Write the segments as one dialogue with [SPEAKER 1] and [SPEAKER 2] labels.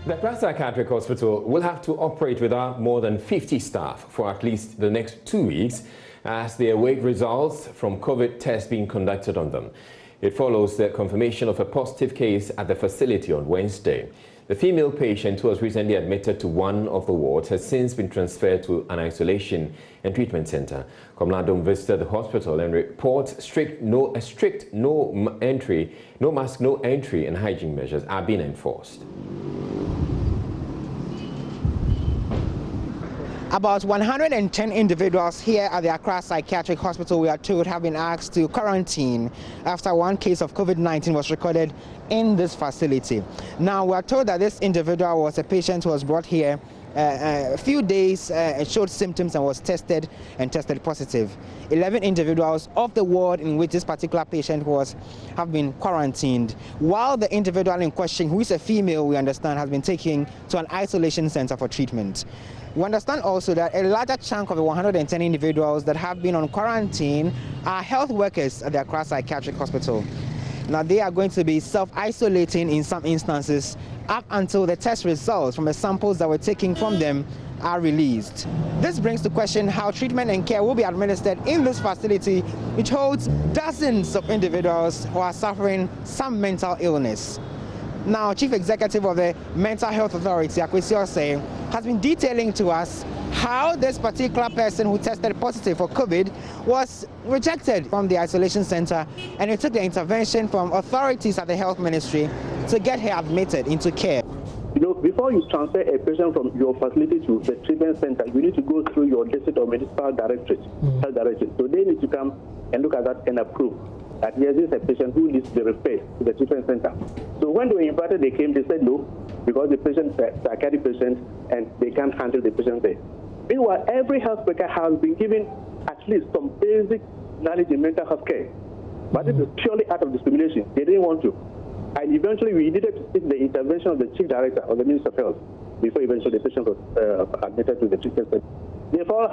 [SPEAKER 1] The Accra Psychiatric Hospital will have to operate without more than 50 staff for at least the next 2 weeks as they await results from COVID tests being conducted on them. It follows the confirmation of a positive case at the facility on Wednesday. The female patient who was recently admitted to one of the wards has since been transferred to an isolation and treatment center. Komladom visited the hospital and reports no mask, no entry and hygiene measures are being enforced.
[SPEAKER 2] About 110 individuals here at the Accra Psychiatric Hospital, we are told, have been asked to quarantine after one case of COVID-19 was recorded in this facility. Now, we are told that this individual was a patient who was brought here a few days, showed symptoms and was tested positive. 11 individuals of the ward in which this particular patient was have been quarantined, while the individual in question, who is a female, we understand, has been taken to an isolation center for treatment. We understand also that a larger chunk of the 110 individuals that have been on quarantine are health workers at the Accra Psychiatric Hospital. Now, they are going to be self-isolating in some instances up until the test results from the samples that were taken from them are released. This brings to question how treatment and care will be administered in this facility, which holds dozens of individuals who are suffering some mental illness. Now, Chief Executive of the Mental Health Authority, Accra, has been detailing to us how this particular person who tested positive for COVID was rejected from the isolation center, and it took the intervention from authorities at the Health Ministry to get her admitted into care.
[SPEAKER 3] You know, before you transfer a patient from your facility to the treatment center, you need to go through your district or municipal directorate, health directorate. So they need to come and look at that and approve that yes, this is a patient who needs to be referred to the treatment center. So when they were invited, they came, they said no, because the patient is a psychiatric patient and they can't handle the patient there. Meanwhile, every health worker has been given at least some basic knowledge in mental health care. But this is purely out of discrimination. They didn't want to. And eventually, we needed to seek the intervention of the Chief Director or the Minister of Health before eventually the patient was admitted to the treatment center. Therefore,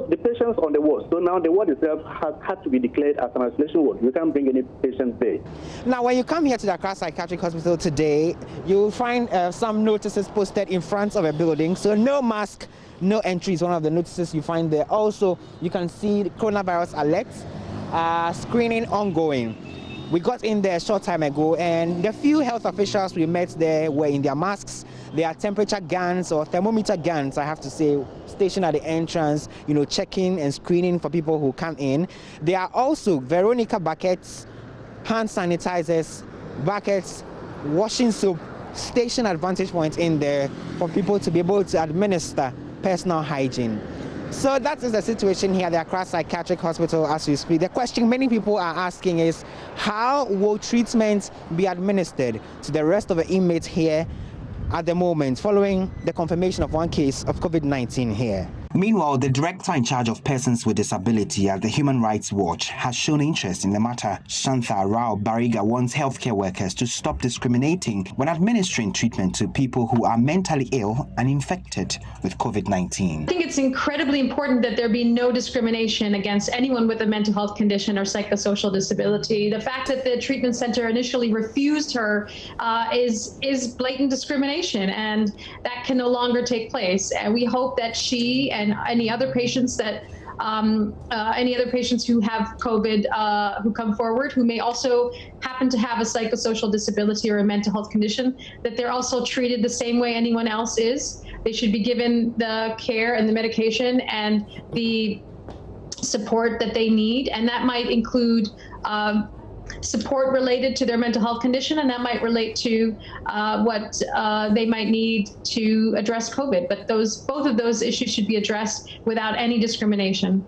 [SPEAKER 3] the patients on the ward. So now the ward itself has had to be declared as an isolation ward. You can't bring any patients there.
[SPEAKER 2] Now, when you come here to the Accra Psychiatric Hospital today, you'll find some notices posted in front of a building. So no mask, no entry is one of the notices you find there. Also, you can see the coronavirus alerts, screening ongoing. We got in there a short time ago, and the few health officials we met there were in their masks. There are temperature guns or thermometer guns, I have to say, stationed at the entrance, you know, checking and screening for people who come in. There are also Veronica buckets, hand sanitizers, buckets, washing soap, stationed at vantage points in there for people to be able to administer personal hygiene. So that is the situation here at the Accra Psychiatric Hospital as we speak. The question many people are asking is, how will treatment be administered to the rest of the inmates here at the moment, following the confirmation of one case of COVID-19 here? Meanwhile, the director in charge of persons with disability at the Human Rights Watch has shown interest in the matter. Shantha Rao Bariga wants healthcare workers to stop discriminating when administering treatment to people who are mentally ill and infected with COVID-19.
[SPEAKER 4] I think it's incredibly important that there be no discrimination against anyone with a mental health condition or psychosocial disability. The fact that the treatment center initially refused her is blatant discrimination, and that can no longer take place. And we hope that she and any other patients that who have COVID who come forward, who may also happen to have a psychosocial disability or a mental health condition, that they're also treated the same way anyone else is. They should be given the care and the medication and the support that they need, and that might include support related to their mental health condition, and that might relate to what they might need to address COVID. But both of those issues should be addressed without any discrimination.